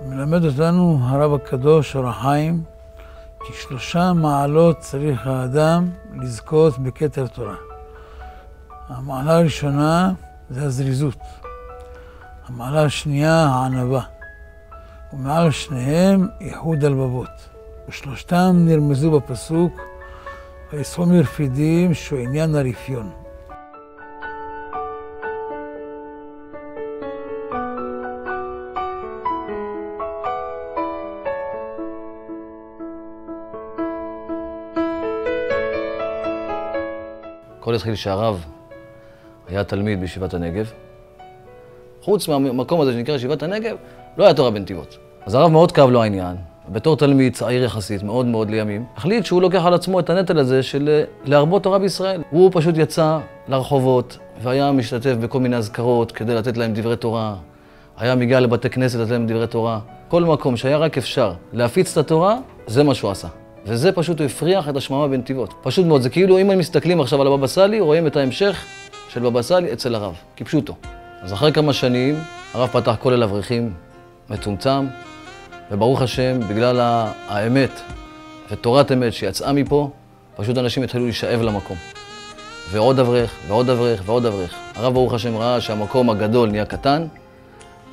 מלמד אותנו הרב הקדוש אור החיים, כי 3 מעלות צריך האדם לזכות בכתר תורה. המעלה הראשונה זה הזריזות. המעלה השנייה הענווה. ומעל שניהם איחוד הלבבות. ושלושתם נרמזו בפסוק, ויסחו מרפידים שהוא עניין הרפיון. הכל התחיל שהרב היה תלמיד בישיבת הנגב. חוץ מהמקום הזה שנקרא ישיבת הנגב, לא היה תורה בנתיבות. אז הרב מאוד כאב לו העניין. בתור תלמיד צעיר יחסית, מאוד מאוד לימים, החליט שהוא לוקח על עצמו את הנטל הזה של להרבות תורה בישראל. הוא פשוט יצא לרחובות והיה משתתף בכל מיני אזכרות כדי לתת להם דברי תורה. היה מגיע לבתי כנסת לתת להם דברי תורה. כל מקום שהיה רק אפשר להפיץ את התורה, זה מה שהוא עשה. וזה פשוט הפריח את השממה בנתיבות. פשוט מאוד, זה כאילו אם הם מסתכלים עכשיו על הבבא סאלי, רואים את ההמשך של בבא סאלי אצל הרב, כפשוטו. אז אחרי כמה שנים, הרב פתח כולל אברכים מצומצם, וברוך השם, בגלל האמת ותורת אמת שיצאה מפה, פשוט אנשים התחילו להישאב למקום. ועוד אברך, ועוד אברך, ועוד אברך. הרב ברוך השם ראה שהמקום הגדול נהיה קטן,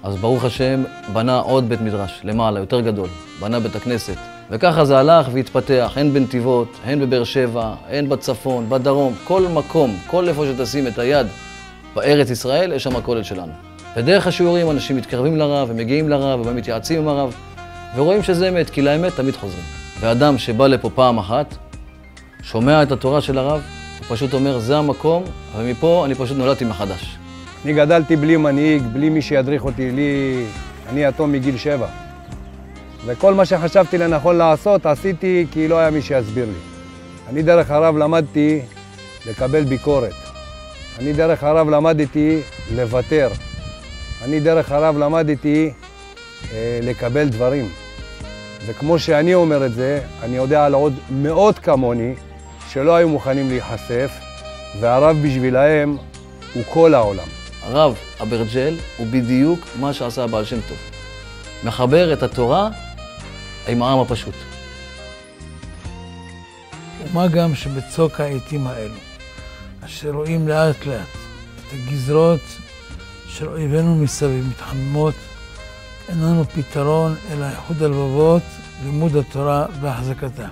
אז ברוך השם בנה עוד בית מדרש, למעלה, יותר גדול. בנה בית הכנסת. וככה זה הלך והתפתח, הן בנתיבות, הן בבאר שבע, הן בצפון, בדרום, כל מקום, כל איפה שתשים את היד בארץ ישראל, יש שם הכולל שלנו. בדרך השיעורים אנשים מתקרבים לרב, ומגיעים לרב, ומתייעצים עם הרב, ורואים שזה אמת, כי לאמת תמיד חוזרים. ואדם שבא לפה פעם אחת, שומע את התורה של הרב, הוא פשוט אומר, זה המקום, ומפה אני פשוט נולדתי מחדש. אני גדלתי בלי מנהיג, בלי מי שידריך אותי, אני יתום מגיל 7. וכל מה שחשבתי לנכון לעשות, עשיתי כי לא היה מי שיסביר לי. אני דרך הרב למדתי לקבל ביקורת. אני דרך הרב למדתי לוותר. אני דרך הרב למדתי לקבל דברים. וכמו שאני אומר את זה, אני יודע על עוד מאות כמוני שלא היו מוכנים להיחשף, והרב בשבילהם הוא כל העולם. הרב אברג'ל הוא בדיוק מה שעשה הבעל שם טוב. מחבר את התורה עם העם הפשוט. ומה גם שבצוק העיתים האלו, אשר רואים לאט לאט את הגזרות של אויבינו מסביב מתחממות, אין לנו פתרון אלא איחוד הלבבות, לימוד התורה והחזקתה.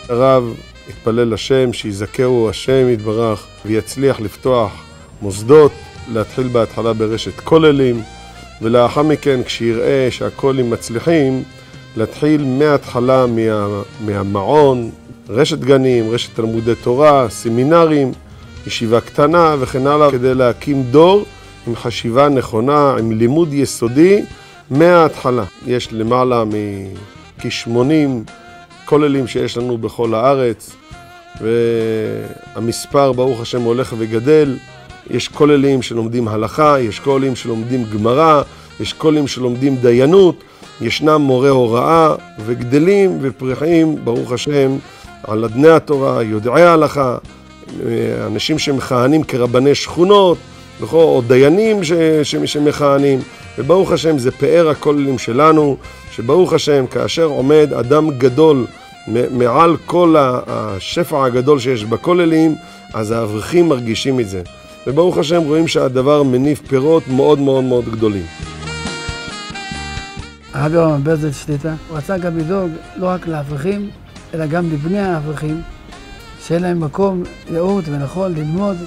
הרב התפלל השם שיזכהו השם יתברך ויצליח לפתוח מוסדות, להתחיל בהתחלה ברשת כוללים, ולאחר מכן כשיראה שהכוללים מצליחים, להתחיל מההתחלה מהמעון, רשת גנים, רשת תלמודי תורה, סמינרים, ישיבה קטנה וכן הלאה, כדי להקים דור עם חשיבה נכונה, עם לימוד יסודי מההתחלה. יש למעלה מכ-80 כוללים שיש לנו בכל הארץ, והמספר ברוך השם הולך וגדל. יש כוללים שלומדים הלכה, יש כוללים שלומדים גמרא, יש כוללים שלומדים דיינות, ישנם מורי הוראה וגדלים ופריחים ברוך השם על אדני התורה, יודעי ההלכה, אנשים שמכהנים כרבני שכונות, או דיינים שמכהנים, וברוך השם זה פאר הכוללים שלנו, שברוך השם כאשר עומד אדם גדול מעל כל השפע הגדול שיש בכוללים, אז האברכים מרגישים את זה. וברוך השם רואים שהדבר מניב פירות מאוד מאוד מאוד גדולים. הרב יורם ברזל שליט"א, הוא רצה גם לדאוג לא רק לאברכים, אלא גם לבני האברכים, שאין להם מקום יאות ונכון ללמוד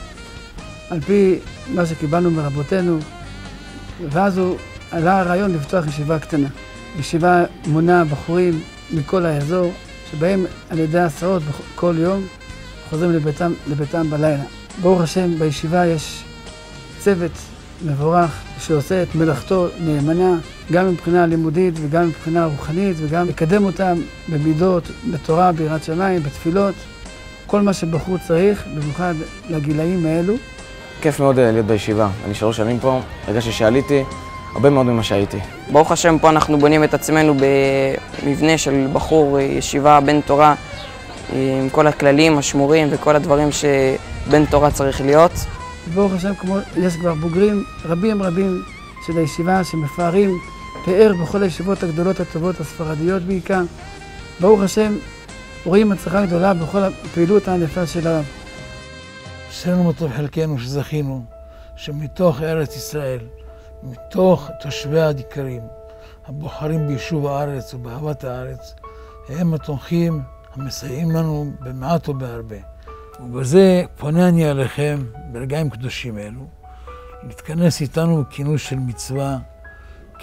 על פי מה שקיבלנו מרבותינו. ואז הוא עלה הרעיון לפתוח ישיבה קטנה. ישיבה מונה בחורים מכל האזור, שבהם על ידי הסעות כל יום חוזרים לביתם בלילה. ברוך השם, בישיבה יש צוות מבורך שעושה את מלאכתו נאמנה, גם מבחינה לימודית וגם מבחינה רוחנית, וגם לקדם אותם במידות, בתורה, ביראת שמיים, בתפילות, כל מה שבחור צריך, במיוחד לגילאים האלו. כיף מאוד להיות בישיבה. אני 3 שנים פה, הרגשתי שעליתי הרבה מאוד ממה שהייתי. ברוך השם, פה אנחנו בונים את עצמנו במבנה של בחור ישיבה בן תורה, עם כל הכללים, השמורים וכל הדברים שבן תורה צריך להיות. ברוך השם, כמו יש כבר בוגרים רבים של הישיבה שמפארים פאר בכל הישיבות הגדולות הטובות, הספרדיות בעיקר. ברוך השם, רואים הצלחה גדולה בכל הפעילות הענפה של הרב. אשרינו מה טוב חלקנו שזכינו, שמתוך ארץ ישראל, מתוך תושבי היקרים, הבוחרים ביישוב הארץ ובאהבת הארץ, הם התומכים המסייעים לנו במעט או בהרבה. ובזה פונה אני עליכם ברגעים קדושים אלו, להתכנס איתנו בכינוס של מצווה,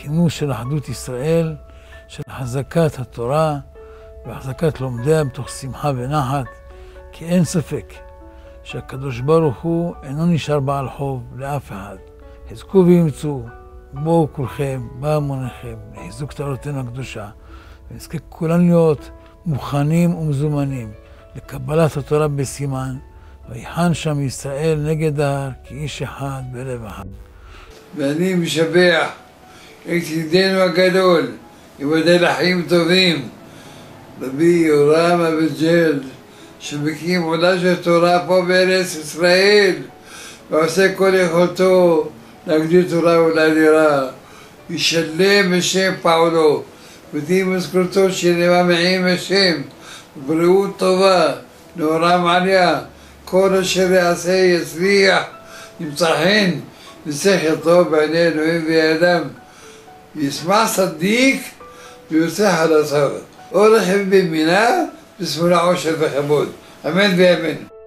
כינוס של אחדות ישראל, של החזקת התורה והחזקת לומדיה בתוך שמחה ונחת, כי אין ספק שהקדוש ברוך הוא אינו נשאר בעל חוב לאף אחד. חזקו ואמצו, בואו כולכם, בא המוניכם, לחיזוק תורתנו הקדושה, ונזכה כולנו להיות מוכנים ומזומנים לקבלת התורה בסימן, ויחן שם ישראל נגד ההר כאיש אחד בלב אחד. ואני משבח את ידידנו הגדול, ייבדל לחיים טובים, רבי יורם אברג'ל, שמקים עולה של תורה פה בארץ ישראל, ועושה כל יכולתו להגדיל תורה ולהדירה. ישלם בשם פועלו, ותהי מזכורתו שנאמר מעם השם, בריאות טובה, נעורם עליה, כל אשר יעשה יצליח, ימצא חן, ושכל טוב בעיני אלוהים ואדם. ישמח צדיק ויוצא חלציו. אורך בימינה ושמאלה עושר וכבוד. אמן ואמן.